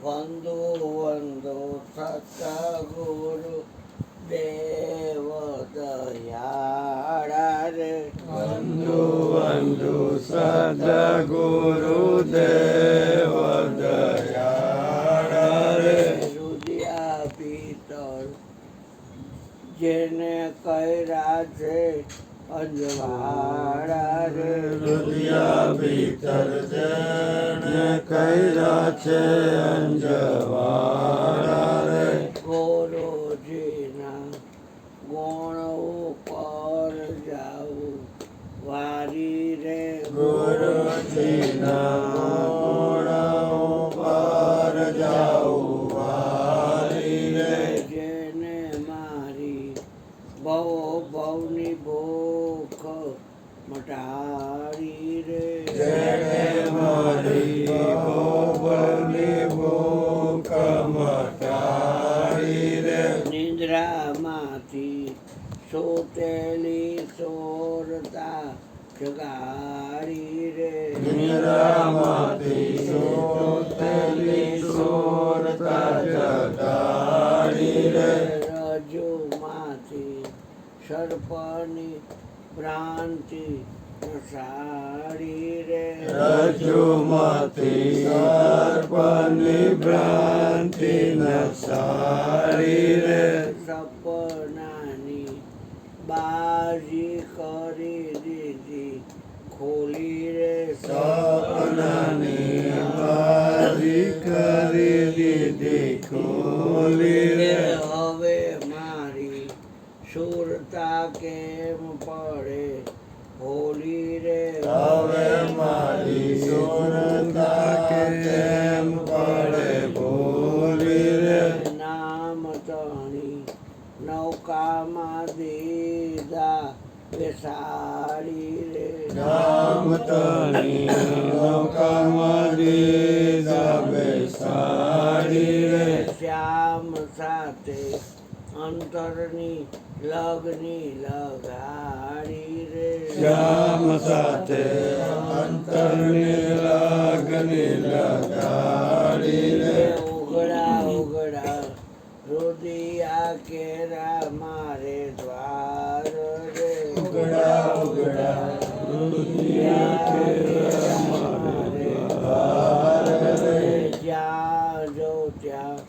વંદો વંદો સતગુરુ દેવ દયાળા રે. વંદુ વંદુ સદગુરુ દેવ દયાળા રે. રુદિયા પિત્તળ જેને કર્યા છે અંજવાળા રે. રુદિયા ભીતર જેને કર્યા છે અંજવાળા રે. ગુરુજીના ગુણ ઉપર જાવું વારી રે. ગુરુજીના ગુણ ઉપર જાઉં વારી રે. જેને મારી ભવની ભૂખ મટાડી રે. જેને મારી ભવની ભૂખ મટાડી રે. નિંદ્રામાંથી સોતેલી સોરતા જગાડી રે. નિંદ્રામાંથી સોતેલી સોરતા જગાડી રે. રજુમાંથી સર્પની ભ્રાંતિ નસાડી રે. રજ્જુમાંથી સર્પની ભ્રાંતિ નસાડી રે. સપનાની બાજી કરી દીધી ખોલી રે. સપનાની બારી કરી દીધી ખોલી રે. હવે મારી સુરતા કેમ પડે હોલી રે. હવે મારી સુરતા કેમ પડે ભૂલી રે. નામ તણી નૌકામાં દીધા બેસાડી રે. નામ તણી નૌકામાં દીધા બેસાડી રે. શ્યામ સાથે અંતરની લગની લગાડી રે. શ્યામ સાથે અંતરની લગની લગાડી રે. ઉઘડા ઉઘડા રુદિયા કેરા મારે દ્વાર રે. ઉઘડા ઉઘડા રુદિયા કેરા મારે દ્વાર રે. જ્યાં જો ત્યાં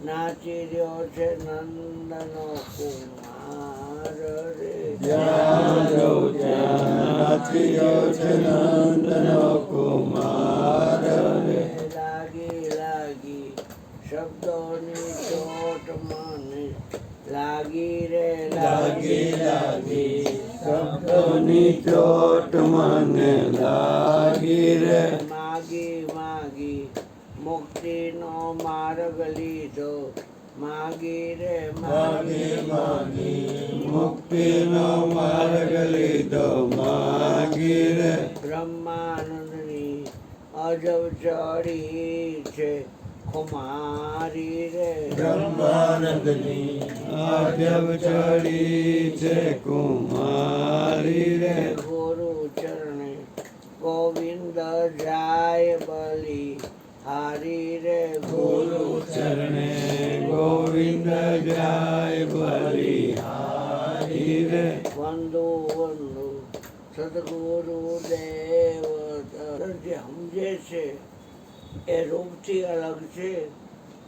નાચી રહ્યો છે નંદનો કુમાર રે. જ્યાં જઉં ત્યાં નાચ્યો છે નંદનો કુમાર રે. લાગી લાગી શબ્દોની ચોટ મને લાગી રે. લાગી લાગી શબ્દોની ચોટ મને લાગી રે. માગી માગી મુક્તિનો માર્ગ લીધો માગી રે. માગી માગી મુક્તિનો માર્ગ લીધો માગી રે. બ્રહ્માનંદની અજબ ચડી છે કુમારી રે. બ્રહ્માનંદની આદ્યવ ચડી છે કુમારી રે. ગુરુ ચરણે ગોવિંદ જાય બલી હારી રે. ગુરુ ચરણે ગોવિંદ જાય બલિહારી રે. વંદુ વંદુ સદગુરુ દેવ. જે સમજે છે એ રૂપથી અલગ છે,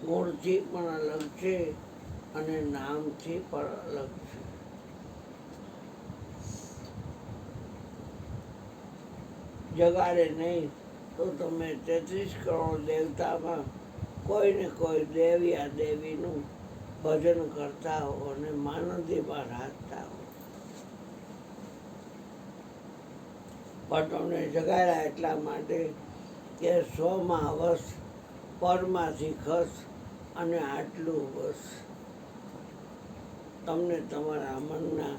ગુણથી પણ અલગ છે અને નામથી પણ અલગ છે. જગાડે નહીં તો તમે 33 કરોડ દેવતામાં કોઈને કોઈ દેવ યા દેવીનું ભજન કરતા હો અને માનંદીમાં રાખતા હો. પણ તમને જગાડ્યા એટલા માટે કે સ્વમાં વસ, પરમાંથી ખસ અને આટલું બસ. તમને તમારા મનના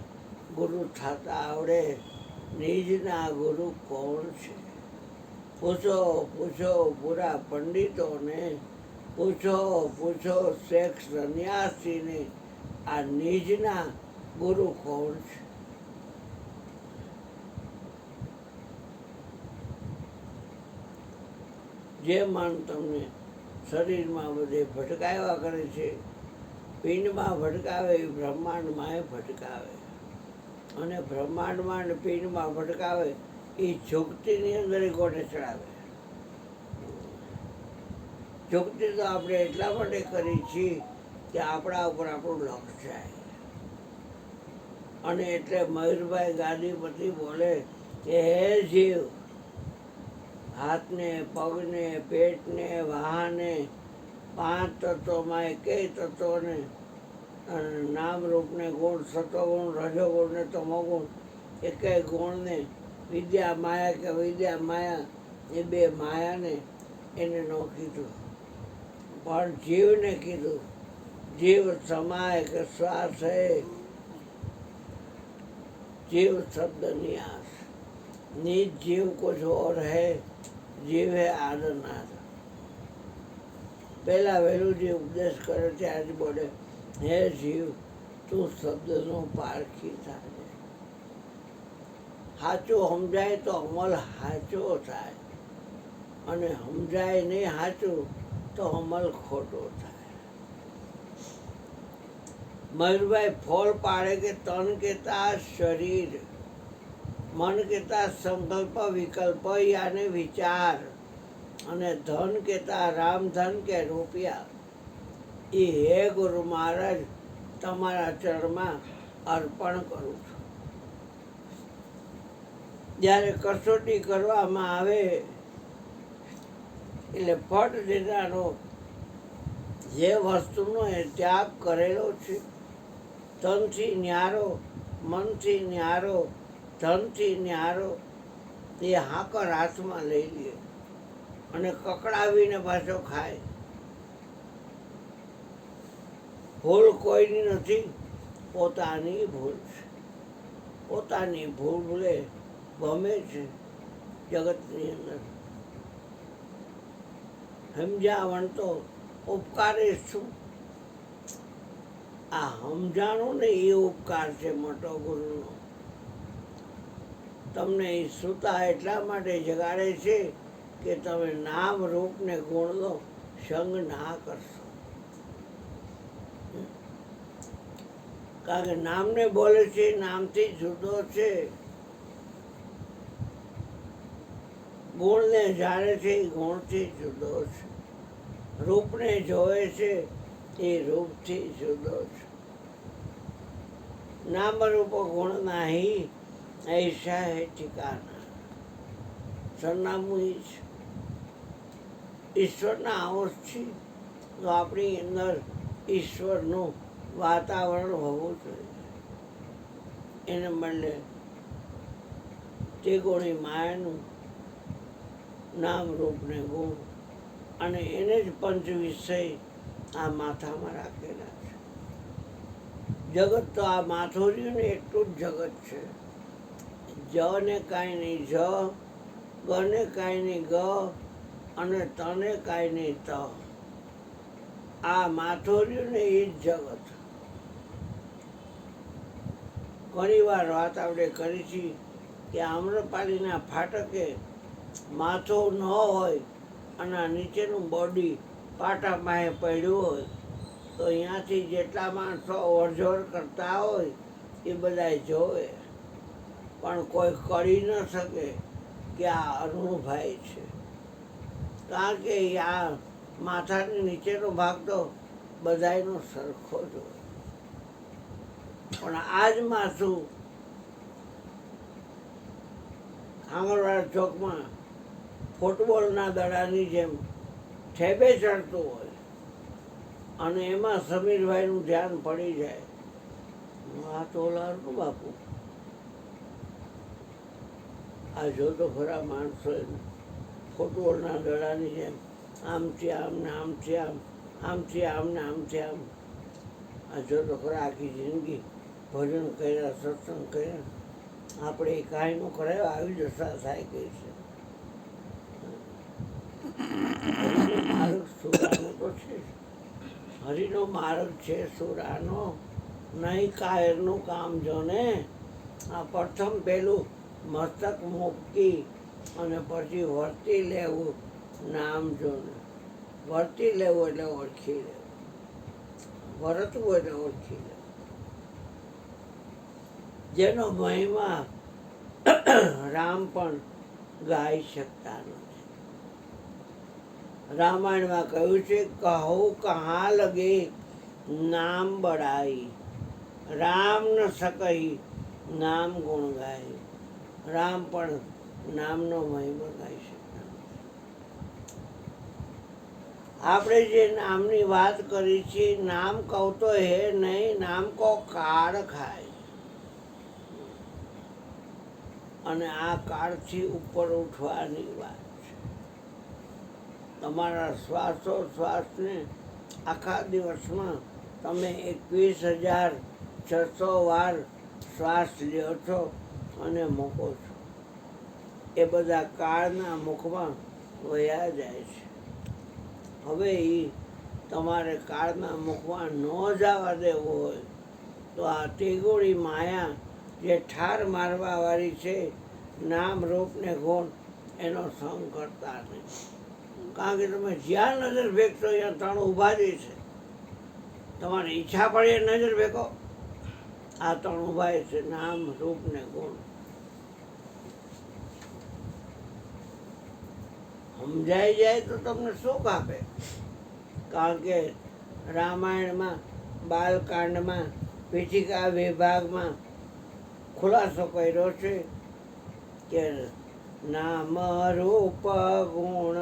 ગુરુ થતા આવડે. નિજના ગુરુ કોણ છે? પૂછો પૂછો પૂરા પંડિતોને, પૂછો પૂછો શેખ સંન્યાસીને, આ નિજના ગુરુ કોણ છે? જે મન તમને શરીરમાં બધે ભટકાવ્યા કરે છે. પિંડમાં ભટકાવે એ બ્રહ્માંડમાં ભટકાવે, અને બ્રહ્માંડમાં અને પિંડમાં ભટકાવે એ જુગતીની અંદર ગોળે ચડાવે. જુગતી તો આપણે એટલા માટે કરી છીએ કે આપણા ઉપર આપણું લક્ષ જાય. અને એટલે મયુરભાઈ ગાદીપતિ બોલે કે હે જીવ, હાથને, પગને, પેટને, વાહને, 5 તત્વોમાં એકેય તત્વોને, નામ રૂપને ગુણ, સત્વગુણ, રજોગુણ ને તમોગુણ, એકેય ગુણને વિદ્યા માયા કે વિદ્યા માયા એ 2 માયાને એને ન કીધું, પણ જીવને કીધું. જીવ સમાય કે શ્વાસ હે, जीव शब्द नियास, निज जीव कुछ और है, जीव है आदरनाथ. પહેલા વહેલું જે ઉપદેશ કરે ત્યારે બોલે હે જીવ, તું શબ્દનો પારખી થાય. સાચું સમજાય તો અમલ સાચો થાય, અને સમજાય નહીં સાચું તો અમલ ખોટો થાય. મયુરભાઈ ફોલ પાડે કે તન કેતા શરીર, મન કેતા સંકલ્પ વિકલ્પ યાને વિચાર, અને ધન કેતા રામ ધન કે રૂપિયા. એ હે ગુરુ મહારાજ, તમારા ચરણમાં અર્પણ કરું છું. જ્યારે કસોટી કરવામાં આવે એટલે ફટ દેનારો જે વસ્તુનો એ ત્યાગ કરેલો છે, તનથી ન્યારો, મનથી ન્યારો, ધનથી ન્યારો, એ હાકર હાથમાં લઈ લે અને કકડાવીને પાછો ખાય. ભૂલ કોઈની નથી, પોતાની ભૂલ છે. પોતાની ભૂલે ગમે છે જગતની અંદર. સમજાવણ તો ઉપકારે શું? આ સમજાણું ને એ ઉપકાર છે મોટો ગુરુનો. તમને એ સુતા એટલા માટે જગાડે છે કે તમે નામ રૂપ ને ગુણનો સંગ ના કરશો. કારણ કે નામને બોલે છે, નામથી જુદો છે. ગુણને જાણે છે, એ ગુણથી જુદો છે. રૂપને જોવે છે, એ રૂપથી જુદો છે. નામ રૂપ ગુણ નહીં ऐसा है ठिकाना. સરનામું એ છે. ઈશ્વરના અંશ છે તો આપણી અંદર ઈશ્વરનું વાતાવરણ હોવું જોઈએ. એને બદલે તે ગુણી માયાનું નામ રૂપ ને ગુણ, અને એને જ પંચ વિષય આ માથામાં રાખેલા છે. જગત તો આ માથું રહ્યું ને એટલું જ જગત છે. જ ને કાંઈ નહીં જ, ગ ને કાંઈ નહીં ગ, અને તને કાંઈ નહીં ત. આ માથું રહ્યું ને એ જ જગત. ઘણી વાર વાત આપણે કરી છે કે આમ્રપાલીના ફાટકે માથું ન હોય અને નીચેનું બોડી પાટા પાસે પડ્યું હોય તો અહીંયાથી જેટલા માણસો ઓરઝોર કરતા હોય એ બધા જોવે, પણ કોઈ કરી ન શકે કે આ અરુણભાઈ છે. કારણ કે આ માથાની નીચેનો ભાગ તો બધાયનો સરખો જ હોય. પણ આ જ માથું આંગણવાડા ચોકમાં ફૂટબોલના દડાની જેમ ઠેબે ચડતું હોય, અને એમાં સમીરભાઈનું ધ્યાન પડી જાય. આ તો ઓલાનું બાપુ, આ જો તો ખરા માણસો ફૂટબોલના દડાની જેમ આમથી આમ ને આમથી આમ, આમથી આમ ને આમથી આમ. આ જો તો ખરા આખી જિંદગી ભજન કર્યા, સત્સંગ કર્યા, આપણે એ કાંઈ નું કરાયો આવી દશા થાય ગઈ છે. માર્ગ સુરાનો તો છે, હરિનો માર્ગ છે સુરાનો, નહીં કાયરનું કામ જોને. આ પ્રથમ પેલું મસ્તક મૂકી અને પછી વર્તી લેવું નામ જોને. વર્તી લેવું એટલે ઓળખી લેવું, વર્તવું એટલે ઓળખી લેવું. જેનો મહિમા રામ પણ ગાઈ શકતા નથી. રામાયણમાં કહ્યું છે, કહો કહા લગે નામ બડાઈ, રામ ન सकई નામ ગુણ ગાય. રામ પણ નામનો મહિમા ગાઈ શકતા નથી. આપણે જે નામની વાત કરી છે, નામ કહું તો હે નહીં, નામ કો કાળ ખાય. અને આ કાળથી ઉપર ઉઠવાની વાત છે. તમારા શ્વાસોશ્વાસને આખા દિવસમાં તમે 21,600 વાર શ્વાસ લ્યો છો અને મૂકો છો. એ બધા કાળના મુખમાં વયા જાય છે. હવે એ તમારે કાળના મુખમાં ન જવા દેવું હોય તો આ ત્રિગુણી માયા જે ઠાર મારવાવાળી છે, નામ રૂપ ને ગુણ, એનો સંગ કરતા નહીં. કારણ કે તમે જ્યાં નજર ફેંકશો ત્યાં ત્રણ ઊભા જ છે. તમારી ઈચ્છા પડે એ નજર ફેંકો, આ ત્રણ ઊભા છે, નામ રૂપ ને ગુણ. સમજાઈ જાય તો તમને સુખ આપે. કારણ કે રામાયણમાં બાલકાંડમાં પીઠિકા વિભાગમાં ખુલાસો કર્યો છે કે નામ રૂપ ગુણ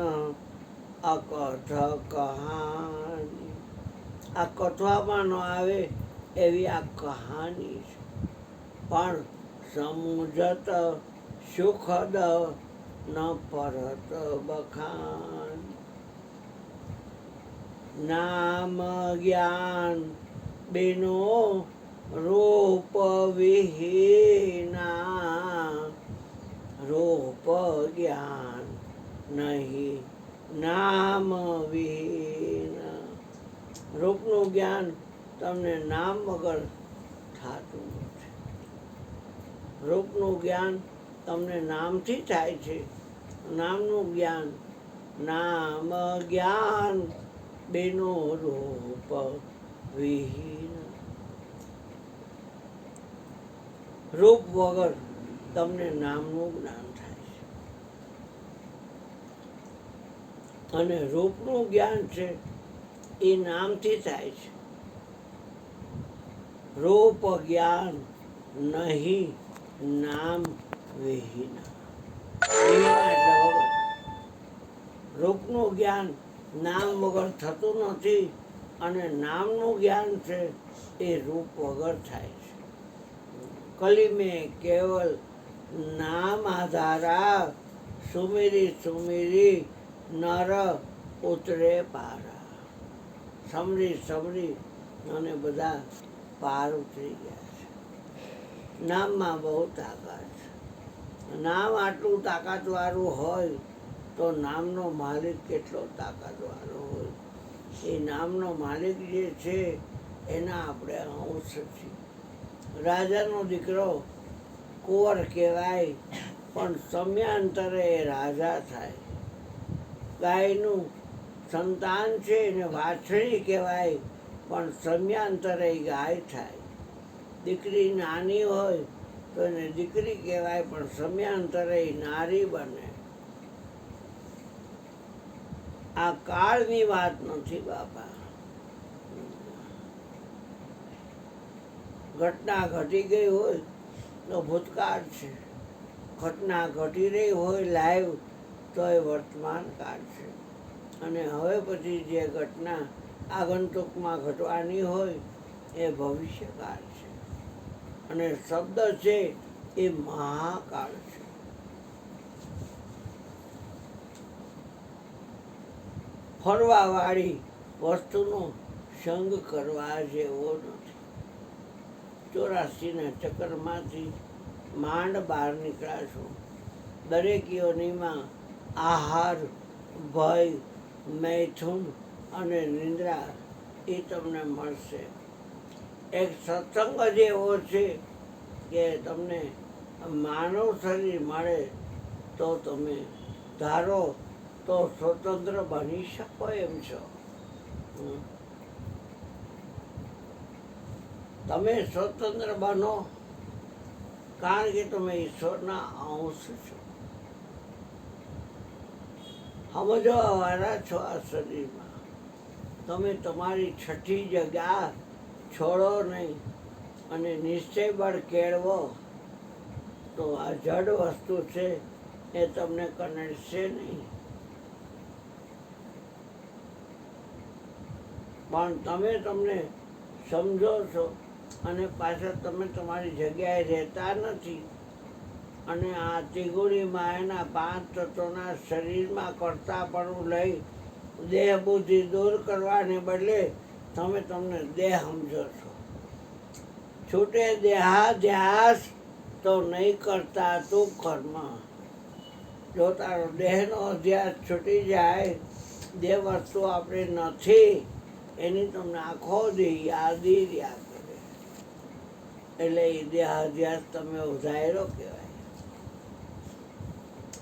અકથ કહાની. આ કથવામાં ન આવે એવી આ કહાની છે. પણ સમુજત સુખદ ન પરત બખાન. નામ જ્ઞાન બેનો રૂપ વિહીના, રૂપ જ્ઞાન નહીં નામ વિહીના. રૂપનું જ્ઞાન તમને નામ વગર થતું નથી. રૂપનું જ્ઞાન તમને નામથી થાય છે. નામનું જ્ઞાન, નામ જ્ઞાન બેનો રૂપ વિહીન. રૂપ વગર તમને નામનું જ્ઞાન થાય છે. અને રૂપનું જ્ઞાન છે એ નામથી થાય છે. રૂપ જ્ઞાન નહીં નામ વિહીના. વિહીના એટલે વગર. રૂપનું જ્ઞાન નામ વગર થતું નથી અને નામનું જ્ઞાન છે એ રૂપ વગર થાય છે. કલી મેં કેવલ નામ આધારા, સુમેરી સુમેરી નર ઉતરે પારા. સમરી સમરી અને બધા પાર ઉતરી ગયા છે. નામમાં બહુ તાકાત છે. નામ આટલું તાકાતવાળું હોય તો નામનો માલિક કેટલો તાકાતવાળો હોય. એ નામનો માલિક જે છે એના આપણે અંશ છીએ. રાજાનો દીકરો કુંવર કહેવાય પણ સમયાંતરે એ રાજા થાય. ગાયનું સંતાન છે એને વાછડી કહેવાય પણ સમયાંતરે ગાય થાય. દીકરી નાની હોય તો એને દીકરી કહેવાય પણ સમયાંતરે નારી બને. આ કાળની વાત નથી બાપા. ઘટના ઘટી ગઈ હોય તો ભૂતકાળ છે. ઘટના ઘટી રહી હોય લાઈવ તો એ વર્તમાન કાળ છે. અને હવે પછી જે ઘટના આગંતુકમાં ઘટવાની હોય એ ભવિષ્યકાળ છે. અને શબ્દ છે એ મહાકાળ છે. ફરવાવાળી વસ્તુનો સંગ કરવા જેવો નથી. 84ના ચક્કરમાંથી માંડ બહાર નીકળ્યા છો. દરેક યોનિમાં આહાર, ભય, મૈથુન અને નિંદ્રા એ તમને મળશે. એક સત્સંગ જ એવો છે કે તમને માનવ શરીર મળે તો તમે ધારો તો સ્વતંત્ર બની શકો એમ છો. તમે સ્વતંત્ર બનો કારણ કે તમે ઈશ્વરના અંશ છો. સમજો વાળા છો આ શરીરમાં. તમે તમારી છઠ્ઠી જગ્યા છોડો નહીં અને નિશ્ચય બળ કેળવો તો આ જડ વસ્તુ છે એ તમને કનડશે નહીં. પણ તમે તમને સમજો છો અને પાછા તમે તમારી જગ્યાએ રહેતા નથી અને આ ત્રિગુણી માયાના 5 તત્વોના શરીરમાં કરતાપણું લઈ દેહ બુદ્ધિ દૂર કરવાને બદલે તમે તમને દેહ સમજો છો. છૂટે દેહાધ્યાસ તો નહીં કરતા તું કર્મ. જો તારો દેહનો અધ્યાસ છૂટી જાય, દેહ વસ્તુ આપણે નથી એની તમને આખો દી યાદી રહ્યા કરે, એટલે એ દેહાધ્યાસ તમે ઉધાયરો કહેવાય.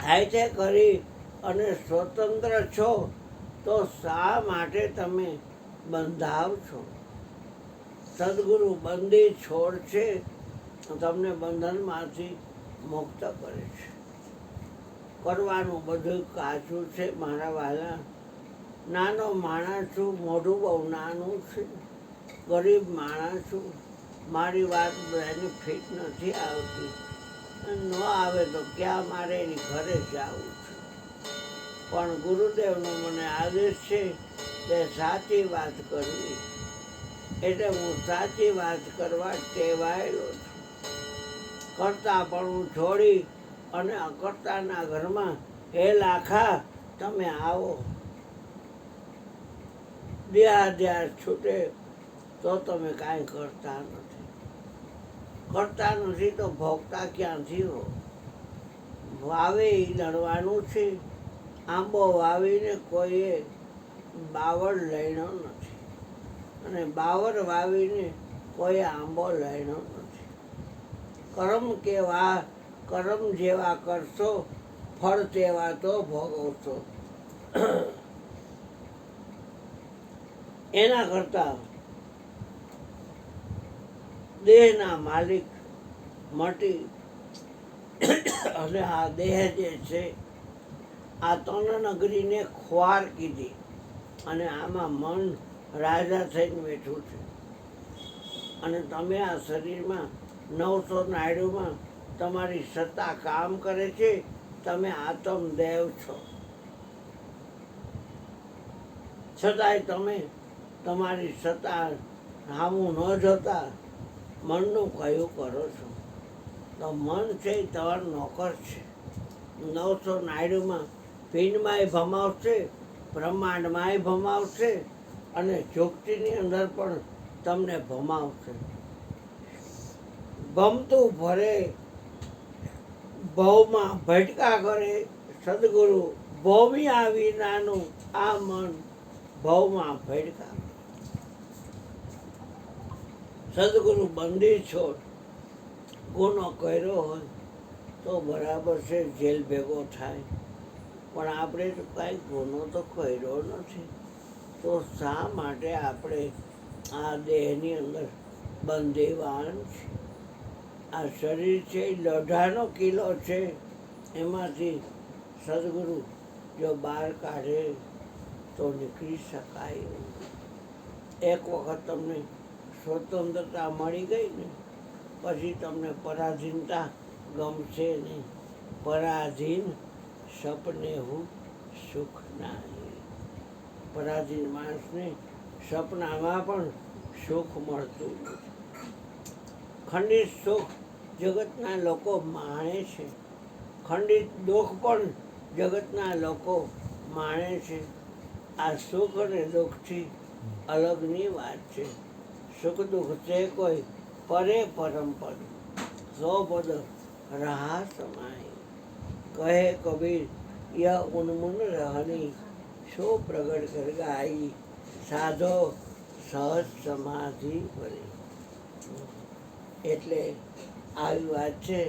હાથે કરી અને સ્વતંત્ર છો તો શા માટે તમે બંધાવ છો? સદગુરુ બંદી છોડ છે, તમને બંધનમાંથી મુક્ત કરે છે. કરવાનું બધું કાચું છે મારા વાલા. નાનો માણસ છું, મોઢું બહુ નાનું છે, ગરીબ માણસ છું, મારી વાત બધાને ફિટ નથી આવતી. ન આવે તો ક્યાં મારે એની ઘરે જ આવું છે. પણ ગુરુદેવનો મને આદેશ છે કે સાચી વાત કરવી, એટલે હું સાચી વાત કરવા ટેવાયેલો છું. કરતા પણ હું છોડી અને અકર્તાના ઘરમાં હે લાખા તમે આવો. દેહાધ્યાસ છૂટે તો તમે કાંઈ કરતા નથી. કરતા નથી તો ભોગતા ક્યાંથી હો? વાવે એ લડવાનું છે. આંબો વાવીને કોઈએ બાવળ લણ્યો નથી અને બાવળ વાવીને કોઈ આંબો લણ્યો નથી. કર્મ જેવા કરશો ફળ તેવા તો ભોગવશો. એના કરતા દેહના માલિક મટી અને આ દેહ જે છે આ તનનગરીને ખ્વાર કીધી અને આમાં મન રાજા થઈને બેઠું છે. અને તમે આ શરીરમાં 900 નાયડુમાં તમારી સત્તા કામ કરે છે. તમે આત્મદેવ છો, છતાંય તમે તમારી સત્તા સામું ન જોતા મનનું કયું કરો છો. તો મન છે એ તમારો નોકર છે. 900 નાયડુમાં પિંડમાંય ભમાવશે, બ્રહ્માંડમાંય ભમાવશે અને જોગતીની અંદર પણ તમને ભમાવશે. ભમતું ભરે ભવમાં ભટકા કરે સદગુરુ ભોમિયા વિનાનું આ મન ભવમાં ભટકા. સદગુરુ બંદી છોડ. ગુનો કર્યો હોય તો બરાબર છે, જેલ ભેગો થાય, પણ આપણે તો કાંઈ ગુનો તો કર્યો નથી, તો શા માટે આપણે આ દેહની અંદર બંદીવાન છે? આ શરીર છે એ લોઢાનો કિલ્લો છે, એમાંથી સદગુરુ જો બહાર કાઢે તો નીકળી શકાય. એક વખત તમને સ્વતંત્રતા મળી ગઈ ને પછી તમને પરાધીનતા ગમશે નહીં. પરાધીન સપને હું સુખ નહીં. પરાધીન માણસને સપનામાં પણ સુખ મળતું નથી. ખંડિત સુખ જગતના લોકો માણે છે, ખંડિત દુઃખ પણ જગતના લોકો માણે છે. આ સુખ અને દુઃખથી અલગની વાત છે. સુખ દુઃખ છે કોઈ પરે પરમપદ, સો પદ રહા સમાય. કહે કબીર યહ ઉન્મુન રહની, શો પ્રગટ કર ગાઈ, સાધો સહજ સમાધિ ભરી. એટલે આવી વાત છે.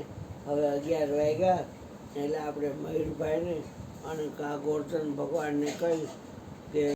હવે 11 વાગ્યા એટલે આપણે મયુરભાઈને અને કા ગોરધન ભગવાનને કહી કે